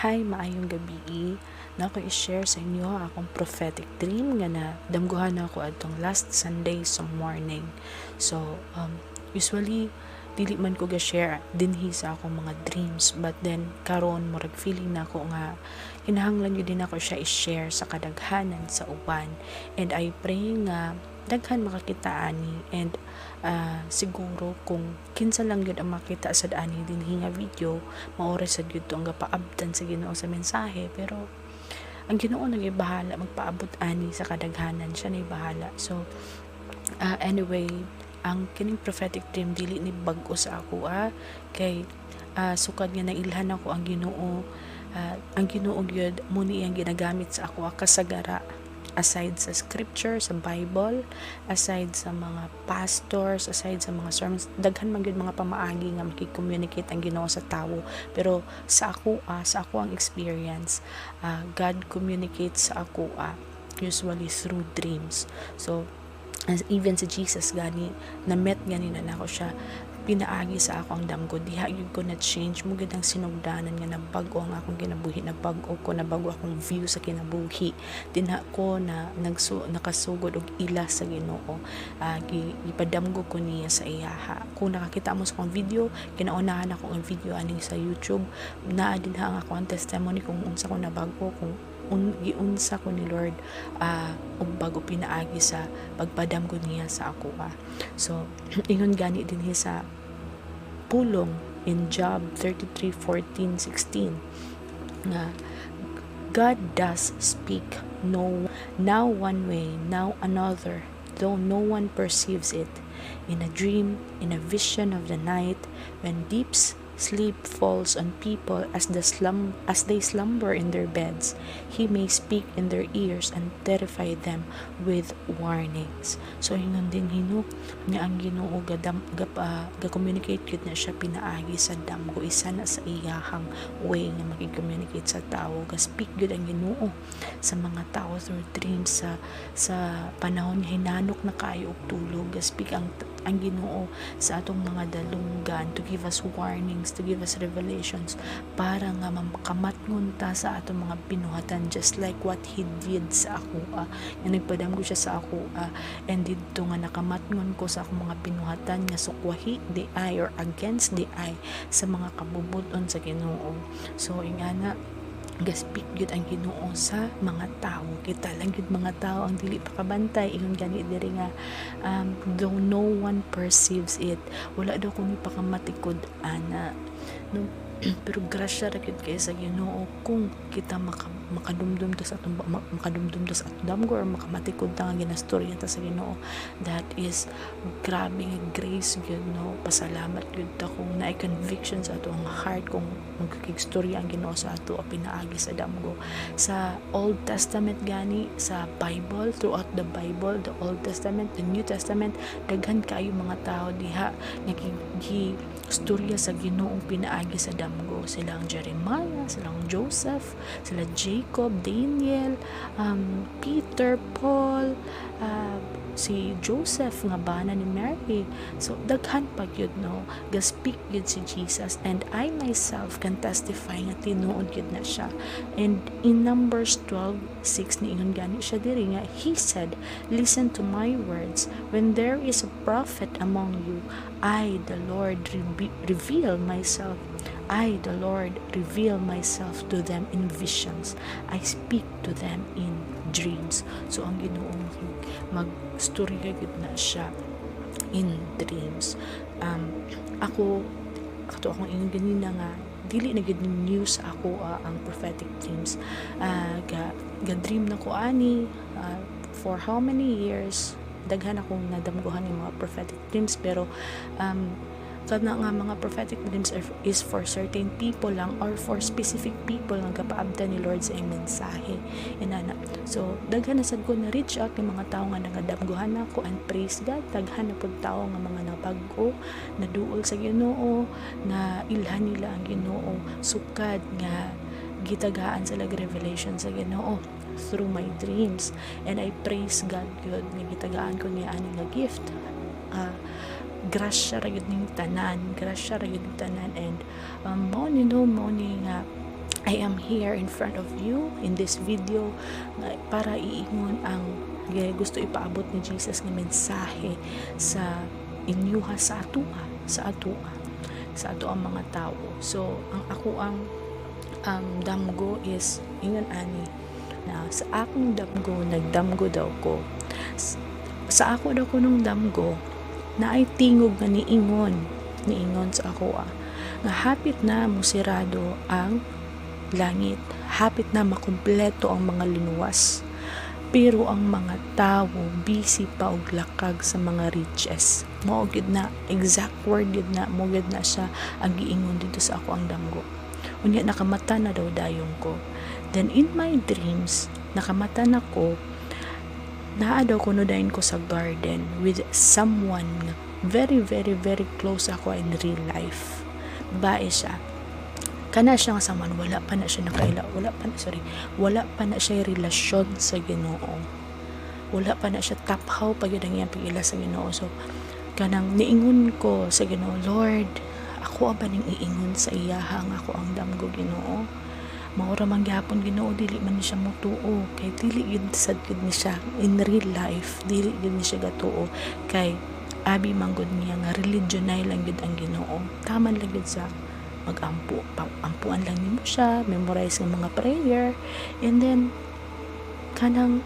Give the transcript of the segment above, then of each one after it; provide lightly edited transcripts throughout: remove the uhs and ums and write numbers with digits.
Hi, maayong gabi. Na ako i-share sa inyo akong prophetic dream nga na damguhan ako atong last Sunday sa morning. So, usually dili man ko ga-share dinhi sa akong mga dreams, but then karon murag feeling na ako nga kinahanglan gyud din ako siya i-share sa kadaghanan sa uban. And I pray nga daghan makakita ani, and siguro kung kinsa lang yun ang makita sa ani dinhi nga video, maoras sad gyud to ang gapaabtan sa Ginoo sa mensahe. Pero ang Ginoo nagay bahala magpaabot ani sa kadaghanan, siya nay bahala. So anyway, ang kining prophetic dream dili ni bag-o sa ako kay sukad nga nailhan ako ang Ginoo. Ang Ginoo gyud mo ni ang ginagamit sa ako kasagara, aside sa scripture, sa Bible, aside sa mga pastors, aside sa mga sermons, daghan man gyud mga pamaagi nga maki-communicate ang Ginoo sa tawo. Pero sa ako ang experience, God communicates sa ako usually through dreams. So as even si Jesus gani na met gani na nako siya, pinaagi sa ako ang damgo, diha gyud ko na change mo gyud ang sinugdanan nga nabag-o ang akong kinabuhi, nabag-o ko, nabago akong view sa kinabuhi. Dinha ko na nakasugod og ila sa Ginoo. Ipadamgo ko niya sa iyaha. Kung nakakita mo sa akong video, kinaunahan ako ang video aning sa YouTube, naa dinha ang akong testimony kung unsa ko nabago, kung giunsa ko ni Lord og bago pinaagi sa pagpadamgo niya sa ako. So ingon gani din sa pulong in Job 33:14-16 nga God does speak, now one way, now another, though no one perceives it. In a dream, in a vision of the night, when deep sleep falls on people as they slumber in their beds, He may speak in their ears and terrify them with warnings. So ingon din hino nga ang Ginoo ga-communicate gud na siya pinaagi sa damgo, isa na sa iyahang way nga maki-communicate sa tao. Ga-speak gud ang Ginoo sa mga tao through dreams sa panahon hinanok na kayo og tulog. Ga-speak ang Ginoo sa atong mga dalunggan to give us warnings, to give us revelations, para nga makamatngon ta sa atong mga binuhatan, just like what He did sa ako. Nga nagpadamgo siya sa ako, and dito nga nakamatngon ko sa akong mga binuhatan nga sukwahi di ay or against di ay sa mga kabubuton sa Ginoo. So ingana gaspik gyud ang Ginoo sa mga tao. Kita lang gyud mga tao ang dili pa kabantay. Ingon gani diri nga though no one perceives it, wala daw kung ipakamatikod ana no. Pero grasya ra gyud kay sa Ginoo kung kita makadumdum ta sa atong damgo, or makamatikod ta nga ginastorya ta sa Ginoo. That is grabe nga grace gyud, no. Pasalamat gyud ta kung naay conviction sa atong heart kung magkikigstorya ang Ginoo sa ato o pinaagi sa damgo. Sa Old Testament gani, sa Bible, throughout the Bible, the Old Testament, the New Testament, daghan kaayo mga tao diha nga storya sa Ginoong pinaagi sa damgo. Silang Jeremiah, silang Joseph, sila Jacob, Daniel, Peter, Paul, si Joseph nga bana ni Mary. So daghan pa gyud, no. Ga-speak gyud si Jesus, and I myself can testify nga tinuod gyud na siya. And in Numbers 12:6 niingon gani siya diri nga He said, "Listen to my words. When there is a prophet among you, I the Lord reveal myself. I the Lord reveal myself to them in visions. I speak to them in dreams." So ang Ginoo magstorya gid na siya in dreams. Ako akong ingon ganina nga dili na gid news ako ang prophetic dreams. Ga dream na ko ani for how many years. Daghan akong nadamguhan ng mga prophetic dreams, pero kana nga mga prophetic dreams is for certain people lang, or for specific people nga gapaabtan ni Lord sa iyang mensahe. Inana. So daghan na sad ko na reach out ng mga tao nga nagadamguhan ako, and praise God, daghan na pud tao nga mga nabag-o, naduol sa Ginoo, na ilhan nila ang Ginoo sukad nga gitagaan sa revelation sa Ginoo through my dreams. And I praise God good nga gitagaan ko niya ani nga gift. Grasya ra gyud ning tanan, and mao ni nga I I am here in front of you in this video para iingon ang gusto ipaabot ni Jesus nga mensahe sa inyuha sa ato ang mga tao. So ang ako ang damgo is ingon ani na sa akong damgo nagdamgo daw ko. Sa ako daw ko nung damgo na ay tingog nga niingon sa ako nga hapit na musirado ang langit, hapit na makumpleto ang mga linuwas, pero ang mga tao busy pa og lakag sa mga riches. Mao gid na exact word gid na mo gid na siya ang giingon dito sa ako ang damgo. Unya nakamata na daw dayong ko. Then in my dreams nakamata na ko, naa daw kuno dayon ko sa garden with someone very very very close ako in real life. Bae siya, kana siya nga someone, wala pa na siya relasyon sa Ginoo, wala pa na siya taphaw pag yun ang iyang pag-ila sa Ginoo. So kanang niingon ko sa Ginoo, Lord, ako ba ning iingon sa iyaha nga ako ang damgo Ginoo? Maura man gyapon Ginoo, dili man ni siya motuo, kay dili gid sad gid ni siya in real life, dili gid ni siya gatuo, kay abi manggod niya nga religionay lang gid ang Ginoo. Taman lang gid sa ampuan lang nimo siya, memorize ng mga prayer, and then kanang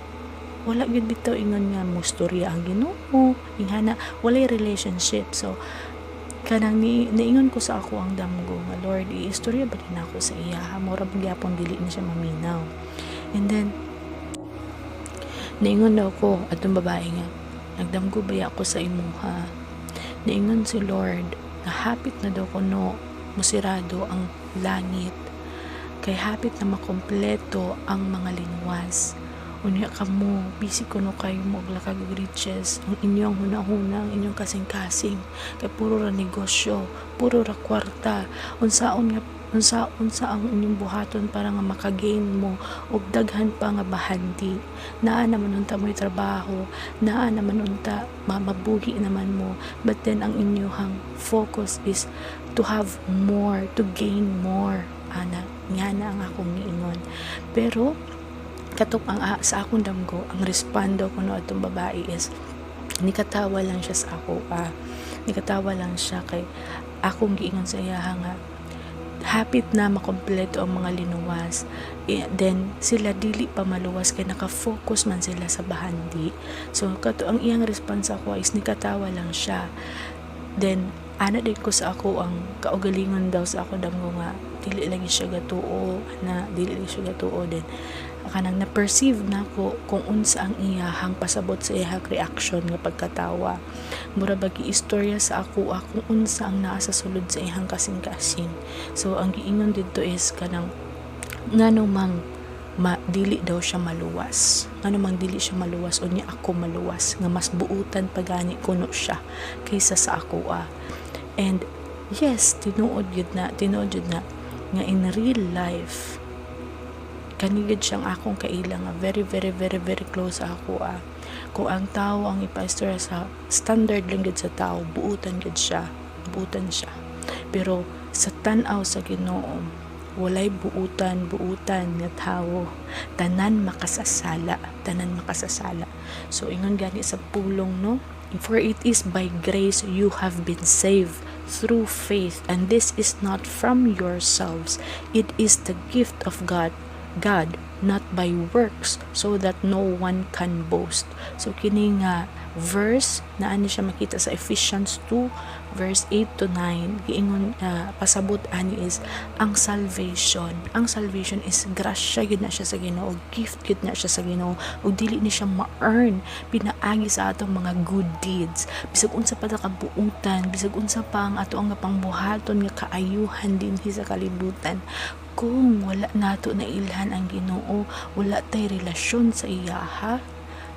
wala gid bitaw ingon nga mo storya ang Ginoo, ingana walay relationship. So kanang niingon ko sa ako ang damgo nga, Lord, iistorya ba din ako sa iya, mura gyapon dili ni siya maminaw. And then niingon daw ko atong babae nga, nagdamgo ba ako sa imuha? Niingon si Lord na hapit na daw kuno musirado ang langit, kay hapit na makompleto ang mga linwas. Unya kamo busy kuno kayo mo og lakag riches, ang inyong hunahuna, ang inyong kasing-kasing kay puro ra negosyo, puro ra kwarta, unsa ang inyong buhaton para nga makagain mo og daghan pa nga bahanti. Naa naman unta mo'y trabaho, naa naman unta mabuhi naman mo, but then ang inyong focus is to have more, to gain more. Nga na ang akong niingon. Pero katok sa akong damgo, ang respondo ko no atong babae is nikatawa lang siya sa ako. Nikatawa lang siya kay akong giingon sa iya nga hapit na makompleto ang mga linuwas. Then sila dili pa maluwas kay nakafocus man sila sa bahandi. So kato ang iyang response ako is nikatawa lang siya. Then ana din ko sa ako ang kaugalingon daw sa ako damgo nga dili lagi siya gatuo, then kanang na-perceive na ko kung unsa ang iyahang pasabot sa iyahang reaction nga pagkatawa. Mura bagi istorya sa ako kung unsa ang naa sa sulod sa iyahang kasing-kasing. So ang giingon dito is kanang ngano mang dili daw siya maluwas. Ngano mang dili siya maluwas, unya ako maluwas nga mas buutan pagani kuno siya kaysa sa ako. And yes, tinuod yun na nga in real life kanigid siyang akong kaila nga very very very very close ako. Kung ang tao ang ipa-istorya sa standard lang gid sa tao, buutan siya. Pero sa tan-aw sa Ginoo, walay buutan nga tao, tanan makasasala. So ingon gani sa pulong no, for it is by grace you have been saved through faith, and this is not from yourselves, it is the gift of God, not by works, so that no one can boast. So kini nga verse na ani siya makita sa Ephesians 2 verse 8 to 9, giingon pasabot ani is ang salvation is grasya gid na siya sa Ginoo, gift gid na siya sa Ginoo, ug dili ni siya ma-earn, pinaagi sa atong mga good deeds. Bisag unsa pa ta kabuutan, bisag unsa pa ang ato ang pangbuhaton nga kaayuhan dinhi sa kalibutan, kung wala nato na ilhan ang Ginoo, wala tay relasyon sa iya,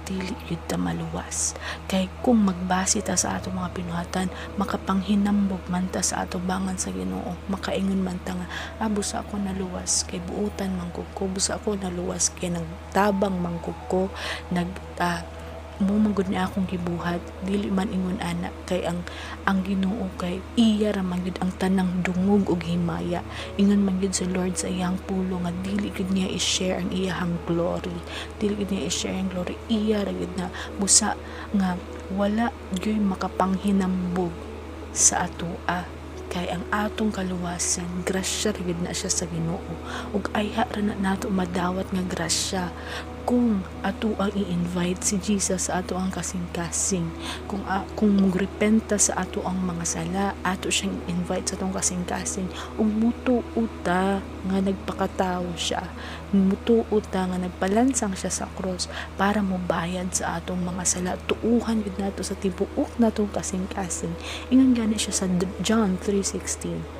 dili gyud ta maluwas. Kay kung magbase ta sa ato mga pinuhatan, makapanghinambog man ta sa ato bangan sa Ginoo, makaingon man ta nga busa ako naluwas kay buutan man ko, busa ako naluwas kay nagtabang man ko, mo magud ni akong gibuhat, dili man ingon ana kay ang Ginoo kay iya ra man gyud ang tanang dungog ug himaya. Ingon man gyud sa Lord sa iyang pulo nga dili gyud niya i-share ang iyahang glory, dili gyud niya i-share ang glory, iya ra gyud na busa nga wala gyud makapanghinambog sa atoa, kay ang atong kaluwasan grasya ra gyud na siya sa Ginoo, ug ayha ra na nato madawat nga grasya kung ato ang i-invite si Jesus sa ato ang kasing-kasing, kung mugrepenta sa ato ang mga sala, ato siyang invite sa atong kasing-kasing, ug mutuuta nga nagpakatao siya, mutuuta nga nagpalansang siya sa cross para mobayad sa atong mga sala, tuuhan gid nato sa tibuok natong kasing-kasing. Ingon gani siya sa John 3:16.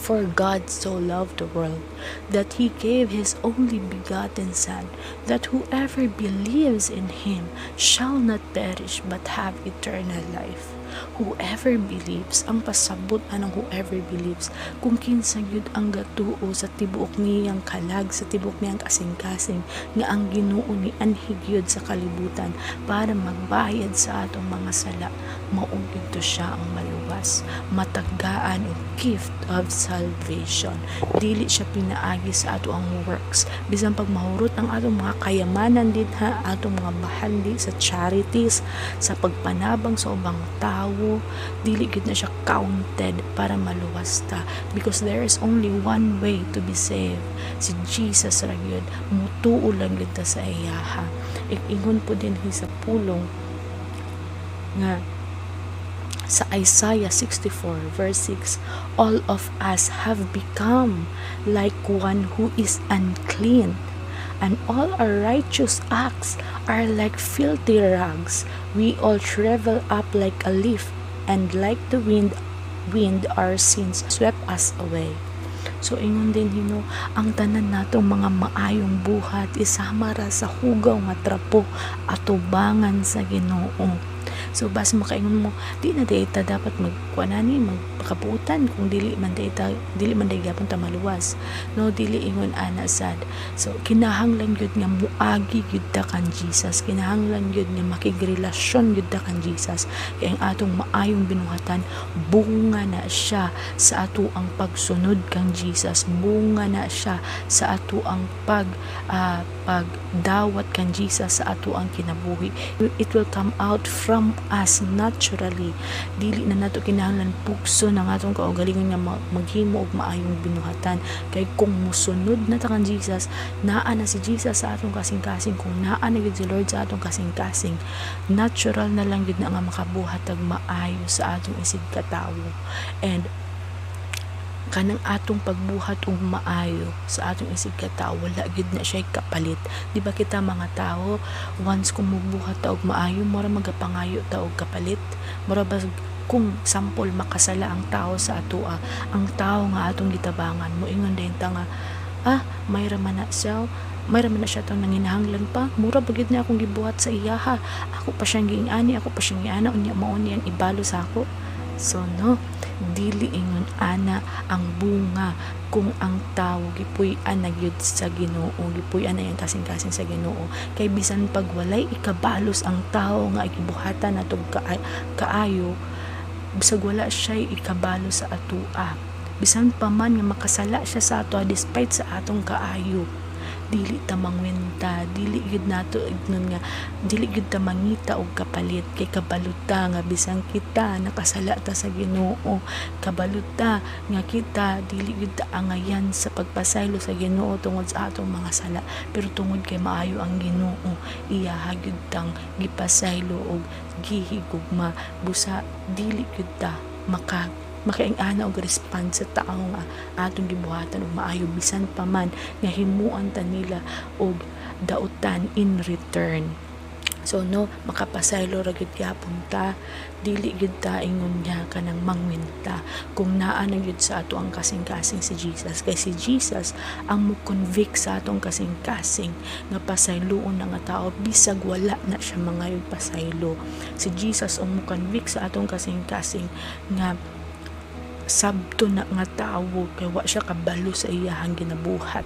For God so loved the world that He gave His only begotten Son, that whoever believes in Him shall not perish but have eternal life. Whoever believes, ang pasabot anang whoever believes, kung kinsa gyud ang gatuo sa tibuok niyang kalag, sa tibuok niyang kasing-kasing, nga ang Ginoo ni anhi gyud sa kalibutan para magbayad sa atong mga sala, maong gyud siya ang maluwas, mataggaan og gift of salvation. Dili siya pinaagi sa ato ang works, bisan pag mahurot ang atong mga kayamanan din ha, atong mga bahandi sa charities, sa pagpanabang sa ubang tao, dili gid na siya counted para maluwas ta, because there is only one way to be saved, si Jesus ra gyud, mutuo lang gid ta sa iyaha. Ingon po din sa pulong nga sa Isaiah 64 verse 6, all of us have become like one who is unclean, and all our righteous acts are like filthy rags. We all shrivel up like a leaf, and like the wind our sins swept us away. So ingon din ang tanan natong mga maayong buhat isama ra sa hugaw nga trapo atubangan sa Ginoo. So bas makaingon mo, di na data dapat magkuanani, magpakabutan kung dili man gyapon ta maluwas. No, dili ingon ana sad. So kinahanglan gyud nga muagi gyud ta kan Jesus. Kinahanglan gyud nga makigrelasyon gyud ta kan Jesus. Kay ang atong maayong binuhatan bunga na siya sa ato ang pagsunod kang Jesus. Bunga na siya sa ato ang pagdawat kang Jesus sa ato ang kinabuhi. It will come out from us naturally. Dili na nato kinahanglan pukso ng atong kaugalingon nga maghimo og maayong binuhatan, kay kung musunod na ta kan Jesus, naa na si Jesus sa atong kasing-kasing, kung naa na gid si Lord sa atong kasing-kasing, natural na lang gid na nga makabuhat og maayo sa atong isig katawo. And kanang atong pagbuhat og maayo sa atong isig katawo, wala gid na siya kapalit. Di ba kita mga tao, once kung mubuhat ta og maayo, mura magapangayo ta og kapalit, mura ba kung sample makasala ang tao sa atoa, ang tao nga atong gitabangan mo ingon din ta nga mayra man na siya tong nanginahanglan pa, mura bagid na akong gibuhat sa iyaha, ako pa siyang giingani, ako pa siyang giana, unya mao niyang ibalo sa ako. So no, dili ingon ana ang bunga kung ang tao gipuy-an na gyud sa Ginoo, gipuy-an na yang kasing-kasing sa Ginoo, kay bisan pag walay ikabalos ang tao nga gibuhatan natong kaayo, bisag wala siya ikabalo sa atoa, bisan pa man nga makasala siya sa atoa despite sa atong kaayo, dili ta mangwenta, dili gid nato ignon nga dili gid ta mangita og kapalit, kay kabaluta nga bisan kita nakasala ta sa Ginoo, kabaluta nga kita dili gid ta angayan sa pagpasaylo sa Ginoo tungod sa atong mga sala, pero tungod kay maayo ang Ginoo, iya gyud tang gipasaylo og gihigugma, busa dili gid ta makaingana og respond sa tao nga atong gibuhatan og maayo, bisan pa man nga himuan ta nila og dautan in return. So no, makapasaylo ra gyud gyapon ta, dili gyud ta ingon niya kanang mangwinta kung naa na gyud sa ato ang kasing-kasing si Jesus, kay si Jesus ang mo-convict sa atong kasing-kasing nga pasayloon na nga tao bisag wala na siya mangayog pasaylo. Si Jesus ang mo-convict sa atong kasing-kasing nga sabto na nga tawo kay wa siya kabalo sa iyahang ginabuhat.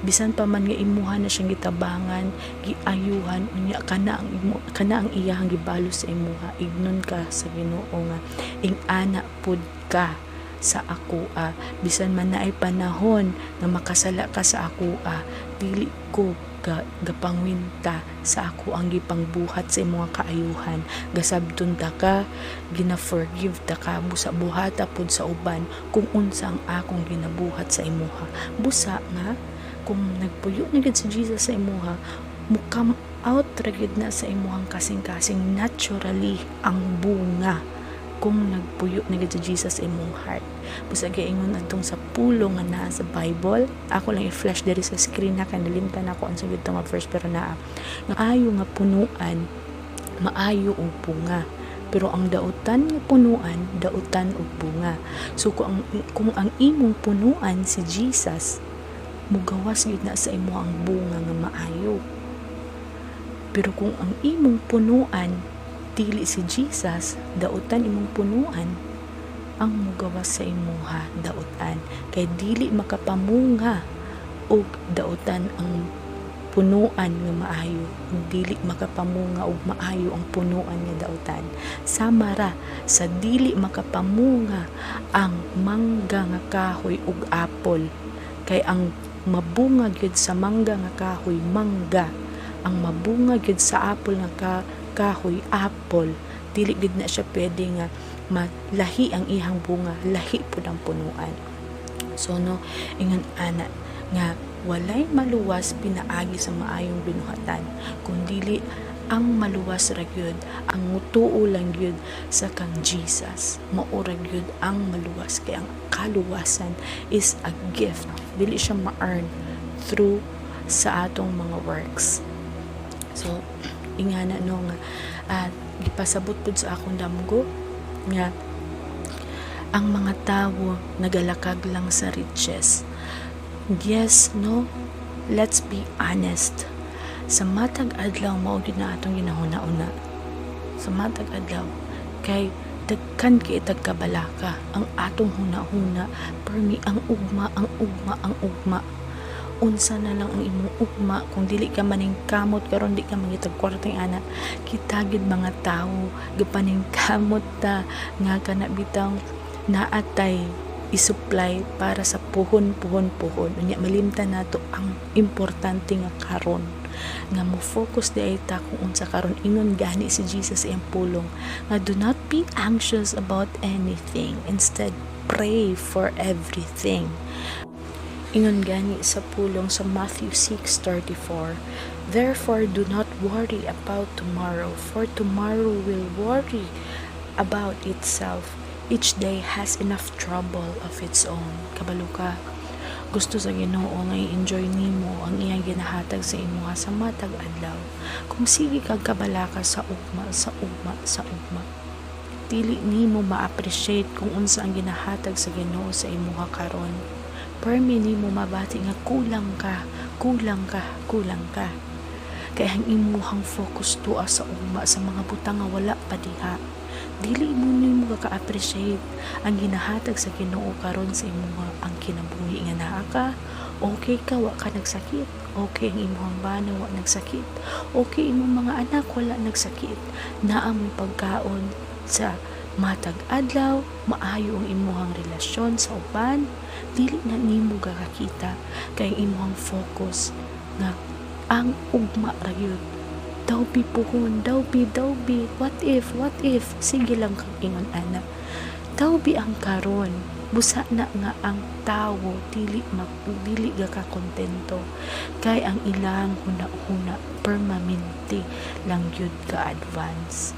Bisan pa man nga imuha na siyang gitabangan, giayuhan unya kana ang iyahang gibalo sa imuha. Ignon ka sa Ginoo nga ing ana pud ka sa akoa. Bisan man naay panahon nga makasala ka sa akoa, dili ko gapangwinta sa ako ang gipangbuhat sa imong kaayuhan. Gasabton ta ka, gina-forgive ta ka, busa buhata pud sa uban kung unsa ang akong ginabuhat sa imuha. Busa nga kung nagpuyo na gid si Jesus sa imuha, mo come out ra gid na sa imuhang kasing-kasing naturally ang bunga kung nagpuyo na gid si Jesus sa imong heart. Busa gaingon adtong sa pulong nga naa sa Bible, ako lang i-flash diri sa screen na kanalimtan ako ang sagid nga verse, pero naa nga ayo nga punuan maayo og bunga, pero ang dautan nga punuan dautan og bunga. So kung ang imong punuan si Jesus, mugawas gid na sa imo ang bunga nga maayo. Pero kung ang imong punuan dili si Jesus, dautan imong punuan, ang mugawas sa imuha dautan, kay dili makapamunga og dautan ang punuan nga maayo, dili makapamunga og maayo ang punuan nga dautan. Sama ra sa dili makapamunga ang mangga nga kahoy ug apple, kay ang mabunga gyud sa mangga nga kahoy mangga, ang mabunga gyud sa apple nga kahoy apple, dili gid na siya pwede nga malahi ang ihang bunga, lahi pud ang punuan. So no, ingon ana nga walay maluwas pinaagi sa maayong binuhatan, kundili ang maluwas ra gyud, ang mutuo lang gyud sa kang Jesus. Mao ra gyud ang maluwas, kay ang kaluwasan is a gift, dili siya ma-earn through sa atong mga works. So ingana no nga gipasabot pud sa akong damgo nga ang mga tawo nagalakag lang sa riches. Yes, no, let's be honest, sa matag adlaw mao gyud na atong ginahuna-una. Sa matag adlaw kay dagkan kay tagkabalaka ang atong huna-huna, permi ang ugma unsa na lang ang imong ugma kung dili ka maning kamot karon, di ka mangitag kwarteng anak. Kita gid mga tawo gapaning kamot ta nga kana bitang naatay isupply para sa puhon unya malimtan nato ang importante nga karon nga mo focus di ta kung unsa karon. Ingon gani si Jesus iyang pulong nga do not be anxious about anything, instead pray for everything. Ingon gani sa pulong sa Matthew 6:34, therefore do not worry about tomorrow, for tomorrow will worry about itself. Each day has enough trouble of its own. Kabalo ka, gusto sa Ginoo nga i-enjoy nimo ang iyang ginahatag sa imo sa matag adlaw. Kung sige kag kabalaka sa ugma, dili nimo ma-appreciate kung unsa ang ginahatag sa Ginoo sa imo karon. Permi nimo mabati nga kulang ka. Kaya ang imuhang focus tuwa sa ugma sa mga butang nga wala pa diha. Dili mo nimo ka-appreciate ang ginahatag sa Ginoo karon sa imo ang kinabuhi nga naa ka. Okay ka, wa ka nagsakit. Okay ang imong bana, wa nagsakit. Okay imong mga anak, wala nagsakit. Naa mo pagkaon sa matag adlaw, maayo ang imong relasyon sa uban, dili na nimo gakakita kay imong focus nga ang ugma ra gyud. Daw bi puhon, daw bi, what if, sige lang kang ingon ana. Daw bi ang karon, busa na nga ang tawo dili ga kontento kay ang ilang huna-huna permanente lang gyud ka advance.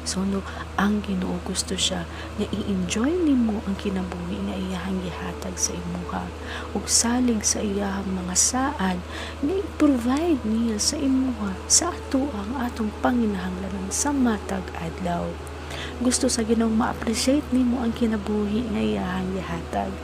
So no, ang Ginoo gusto siya nga i-enjoy nimo ang kinabuhi nga iyahang gihatag sa imuha, ug salig sa iyahang mga saad nga i-provide niya sa imuha sa ato ang atong panginahanglanon sa matag adlaw. Gusto sa Ginoong ma-appreciate nimo ang kinabuhi nga iyahang gihatag.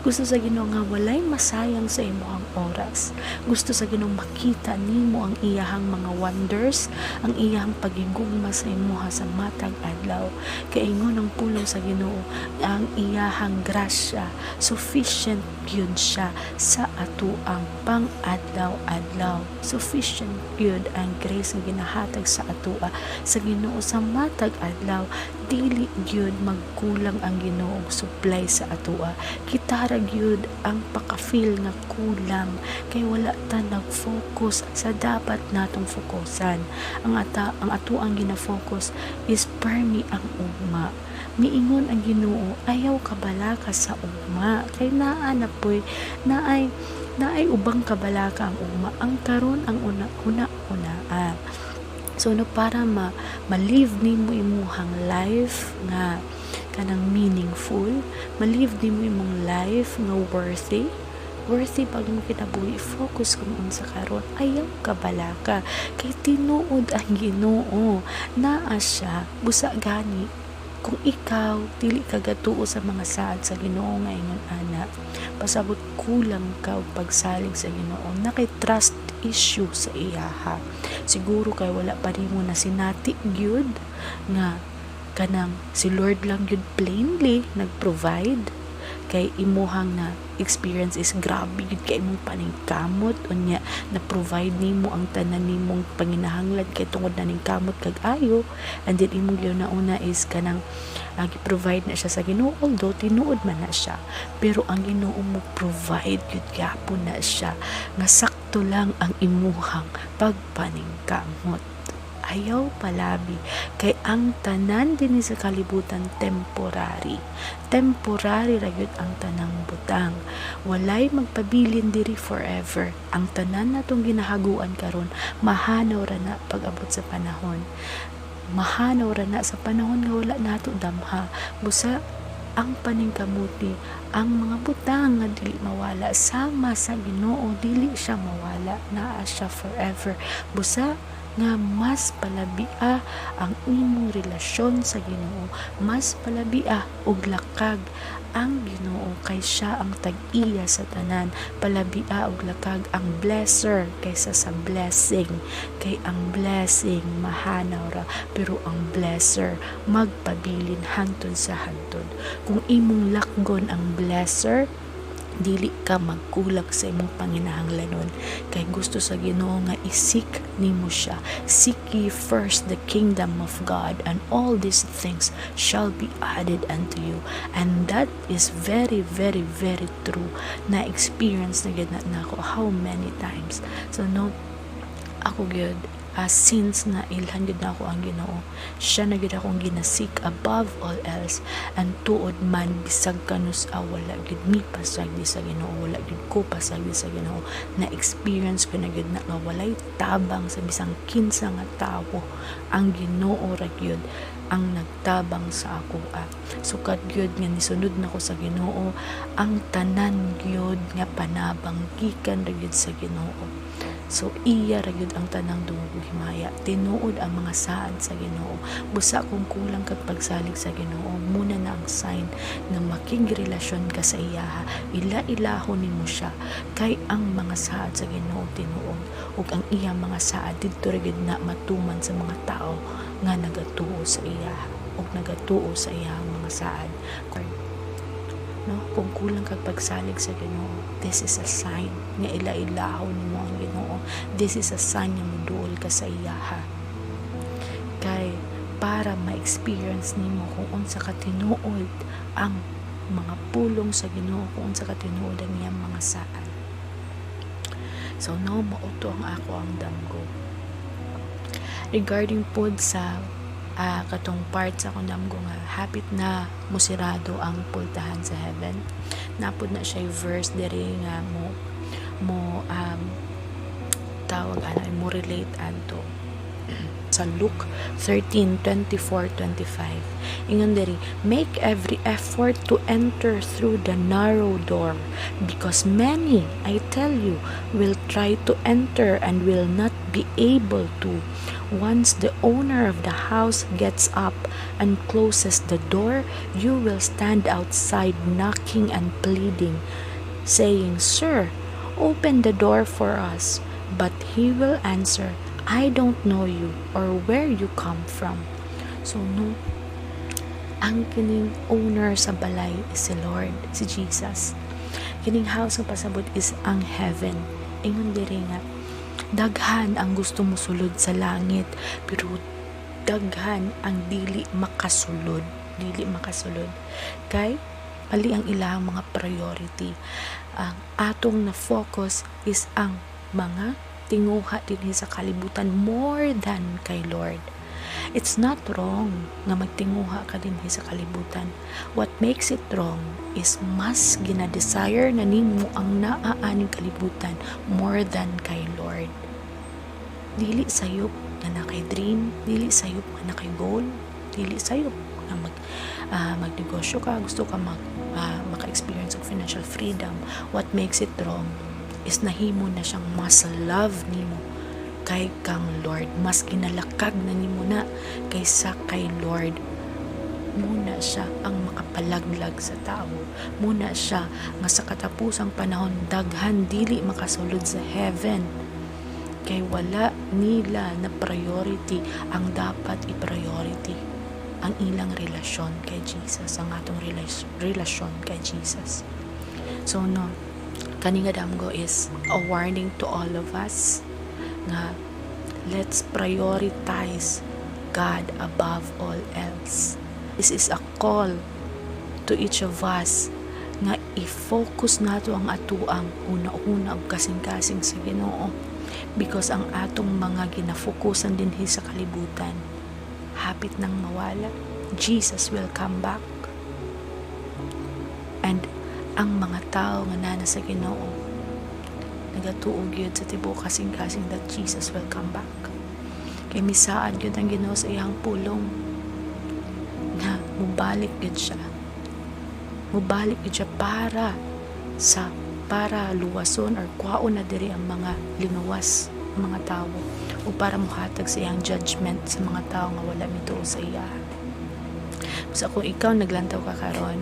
Gusto sa Ginoo nga walay masayang sa imong oras. Gusto sa Ginoong makita nimo ang iyahang mga wonders, ang iyahang pagigugma sa imuha sa matag adlaw. Kay ingon ang pulong sa Ginoo, ang iyahang grasya sufficient gyud siya sa atuang pang-adlaw-adlaw. Sufficient gyud ang grace nga ginahatag sa atua sa Ginoo sa matag adlaw. Dili gyud magkulang ang Ginoong supply sa atua. Kita ra gyud ang paka-feel nga kulang kay wala ta nag-focus sa dapat natong fokusan. Ang atuang gina-focus is permi ang ugma. Miingon ang Ginoo, ayaw kabalaka sa ugma kay naa na poy naay ubang kabalaka ang ugma. Ang karon ang una-unaan. So no, para ma-live nimo imuhang life nga kanang meaningful, ma-live nimo imong life nga worthy pag mo kinabuhi, focus kung unsa karon, ayaw kabalaka kay tinuod ang Ginoo, naa siya busa gani. Kung ikaw dili ka gatuo sa mga saad sa Ginoo nga ingon ana, pasabot kulang ka og pagsalig sa Ginoo, nakay trust issue sa iyaha. Siguro kay wala pa nimo na sinati gyud nga kanang si Lord lang gyud plainly nag-provide, kay imuhang na experience is grabe gyud kay imong paningkamot unya na provide nimo ang tanan nimong panginahanglan kay tungod na ning kamot kag ayo, and then imong gyud na una is kanang gi-provide na siya sa Ginoo, although tinuod man na siya, pero ang Ginoo mo provide gyud gyapon na siya nga sakto lang ang imuhang pagpaningkamot. Ayaw palabi kay ang tanan dinhi sa kalibutan temporary ra gyud ang tanang butang, walay magpabilin diri forever. Ang tanan natong ginahaguan karon mahanaw ra na pag-abot sa panahon, mahanaw ra na sa panahon nga wala nato damha. Busa ang paningkamuti, ang mga butang nga dili mawala sama sa Ginoo, dili siya mawala, naa siya forever. Busa nga mas palabia ang imong relasyon sa Ginoo, mas palabia og lakag ang Ginoo kay siya ang tag-iya sa tanan, palabia og lakag ang blesser kaysa sa blessing, kay ang blessing mahanaw ra pero ang blesser magpabilin hantod sa hantod. Kung imong lakgon ang blesser, dili ka magkulag sa imong panginahanglanon, kay gusto sa Ginoo nga isik nimo siya. Seek ye first the kingdom of God, and all these things shall be added unto you. And that is very, very, very true. Na experience na gid na ako how many times. So no, ako gyud since na ilhan gid na ako ang Ginoo, siya na gid akong ginasik above all else, and tuod man bisag kanus wala gid mi pasagdi sa Ginoo, wala gid ko pasagdi sa Ginoo, na experience ko na gid na walay tabang sa bisang kinsa nga tawo, ang Ginoo ra gyud ang nagtabang sa ako. Sukat gyud nga nisunod nako sa Ginoo, ang tanan gyud nga panabang gikan ra gyud sa Ginoo. So iya ra gyud ang tanang dungog himaya, tinuod ang mga saad sa Ginoo. Busa kung kulang kag pagsalig sa Ginoo, muna na ang sign na makigrelasyon ka sa iyaha, ila-ilahon nimo siya, kay ang mga saad sa Ginoo tinuod, ug ang iyang mga saad didto ra gyud na matuman sa mga tao nga nagatuo sa iyaha ug nagatuo sa iyang mga saad. No, kung kulang kag pagsalig sa Ginoo, this is a sign nga ila-ilahon nimo ang Ginoo. This is a sign nga muduol ka sa iyaha, kay para ma-experience nimo kung unsa ka tinuod ang mga pulong sa Ginoo, kung unsa ka tinuod ang iyang mga saad. So no, mauto ang ako ang damgo regarding pod sa katong part sa akong damgo nga hapit na musirado ang pultahan sa heaven. Napod na siya verse diri nga mo tawag mo relate anto sa Luke 13:24-25. Ingon diri, make every effort to enter through the narrow door, because many, I tell you, will try to enter and will not be able to. Once the owner of the house gets up and closes the door, you will stand outside knocking and pleading, saying, "Sir, open the door for us." But he will answer, "I don't know you or where you come from." So no, ang kining owner sa balay is si Lord, si Jesus. Kining house nga pasabot is ang heaven. Ingon diri nga, daghan ang gusto mo sulod sa langit, pero daghan ang dili makasulod. Kay ali ang ilang mga priority. Ang atong na focus is ang mga tinguha dinhi sa kalibutan more than kay Lord. It's not wrong nga magtinguha ka dinhi sa kalibutan. What makes it wrong is mas ginadesire na nimo ang naaaning kalibutan more than kay Lord. Dili sayop nga na kay dream, dili sayop nga na kay goal, dili sayop nga magnegosyo ka, gusto ka maka-experience of financial freedom. What makes it wrong is nahimo na siyang mas love nimo kay kang Lord, mas ginalakag na nimo na kaysa kay Lord. Muna siya ang makapalaglag sa tao, muna siya nga sa katapusang panahon daghan dili makasulod sa heaven, kay wala nila na priority ang dapat i-priority, ang ilang relasyon kay Jesus, ang atong relasyon kay Jesus. So no, kani nga damgo is a warning to all of us nga let's prioritize God above all else. This is a call to each of us nga i-focus nato ang atuang una-una og kasing-kasing sa Ginoo, because ang atong mga ginafokusan dinhi sa kalibutan hapit nang mawala. Jesus will come back, and ang mga tao nga nana sa Ginoo nagatuog yun sa tibuok kasing-kasing that Jesus will come back. Kay misaan yun ang Ginoo sa iyang pulong na mubalik yun siya para luwason or kwaon na diri ang mga linuwas mga tao, o para muhatag sa iyang judgment sa mga tao nga wala mituo sa iya. So kung ikaw naglantaw ka karon,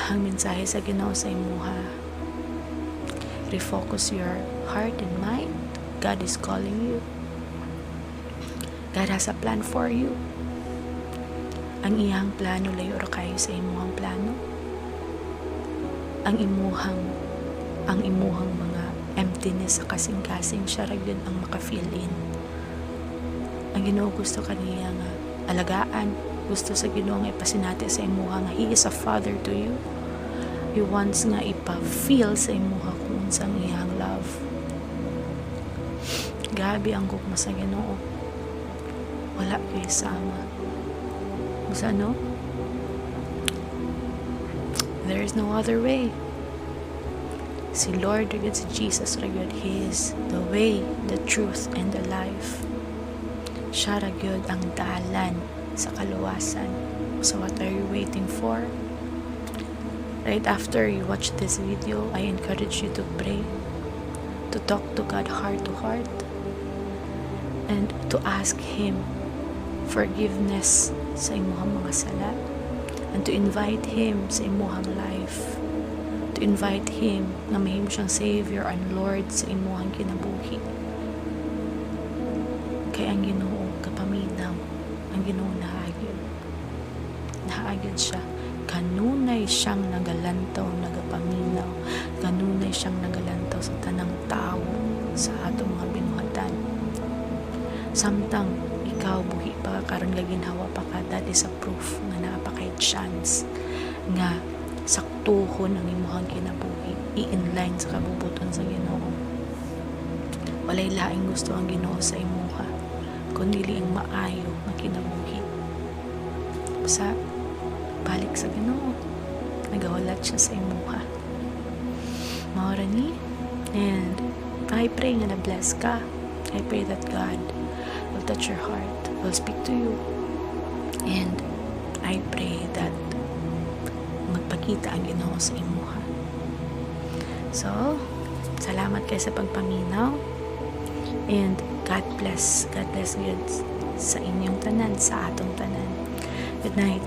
ang mensahe sa Ginoo sa imuha, refocus your heart and mind. God is calling you. God has a plan for you. Ang iyang plano layo ra kayo sa imuhang plano. Ang imuhang mga emptiness sa kasing-kasing, siya ra gyud ang maka-fill in. Ang Ginoo gusto kaniya nga alagaan, gusto sa Ginoo nga ipasinati sa imuha nga He is a father to you. He wants nga ipa-feel sa imuha kung unsang iyang love. Gabi ang gugma sa Ginoo, wala kayo sama. Busa no? There is no other way. Si Lord regard si Jesus regard, He is the way, the truth, and the life. Siya regard ang dalan sa kaluwasan. So what are you waiting for? Right after you watch this video, I encourage you to pray, to talk to God heart to heart, and to ask Him forgiveness sa imuhang mga sala, and to invite Him sa imuhang life, to invite Him na mahimo siyang Savior and Lord sa imuhang kinabuhi. Kay ang Ginoo kapaminaw, ang Ginoo nahagyod siya. Kanunay siyang nagalantaw, nagapaminaw, kanunay siyang nagalantaw sa tanang tao sa atong mga binuhatan. Samtang ikaw buhi pa karon gaginhawa pa ka, that is a proof nga naa pa kay chance nga saktuhon ang imuhang kinabuhi, i-inline sa kabubuton sa Ginoo. Walay laing gusto ang Ginoo sa imuha kundi ang maayo nga kinabuhi. Sa balik sa Ginoo, nagawalat siya sa imuha. Maura ni, and I pray nga na-bless ka. I pray that God will touch your heart, will speak to you, and I pray that magpakita ang Ginoo sa imuha. So, Salamat kayo sa pagpaminaw. And God bless. God bless God sa inyong tanan, sa atong tanan. Good night.